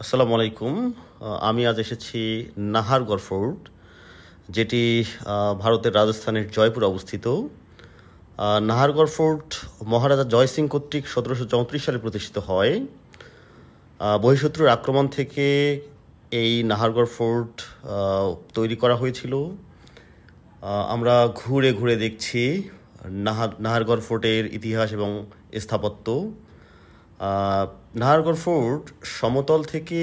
আসসালামু আলাইকুম। আমি আজ এসেছি নাহারগড় ফোর্ট, যেটি ভারতের রাজস্থানের জয়পুরে অবস্থিত। নাহারগড় ফোর্ট মহারাজা জয় সিং কর্তৃক 1734 সালে প্রতিষ্ঠিত হয়। বহিঃশত্রুর আক্রমণ থেকে এই নাহারগড় ফোর্ট তৈরি করা হয়েছিল। আমরা ঘুরে ঘুরে দেখছি নাহারগড় ফোর্টের ইতিহাস এবং স্থাপত্য। নাহারগড় ফোর্ট সমতল থেকে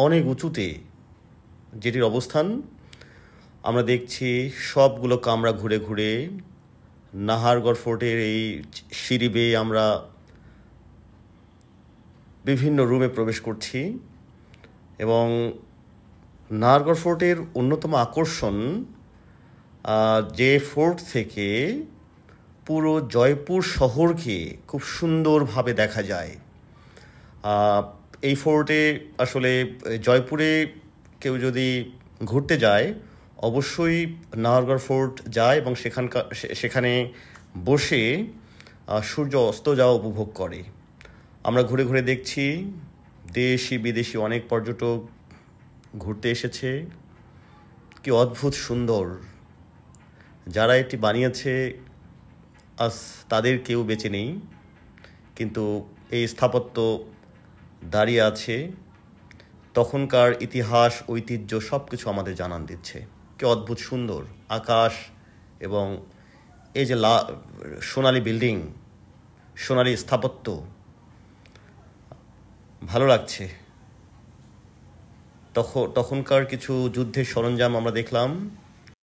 অনেক উঁচুতে যেটির অবস্থান, আমরা দেখছি সবগুলো কামরা ঘুরে ঘুরে নাহারগড় ফোর্টের এই সিঁড়ি বেয়ে আমরা বিভিন্ন রুমে প্রবেশ করছি। এবং নাহারগড় ফোর্টের অন্যতম আকর্ষণ, যে ফোর্ট থেকে পুরো জয়পুর শহরকে খুব সুন্দরভাবে দেখা যায়। এই ফোর্টে আসলে জয়পুরে কেউ যদি ঘুরতে যায় অবশ্যই নাহারগড় ফোর্ট যায় এবং সেখানে বসে সূর্য অস্ত যাওয়া উপভোগ করে। আমরা ঘুরে ঘুরে দেখছি দেশি বিদেশি অনেক পর্যটক ঘুরতে এসেছে। কি অদ্ভুত সুন্দর! যারা এটি বানিয়েছে আজ তাদের কেউ বেঁচে নেই, কিন্তু এই স্থাপত্য দাঁড়িয়ে আছে। তখনকার ইতিহাস, ঐতিহ্য সব কিছু আমাদের জানান দিচ্ছে। কি অদ্ভুত সুন্দর আকাশ এবং এই যে সোনালি বিল্ডিং, সোনালি স্থাপত্য, ভালো লাগছে। তখনকার কিছু যুদ্ধের সরঞ্জাম আমরা দেখলাম।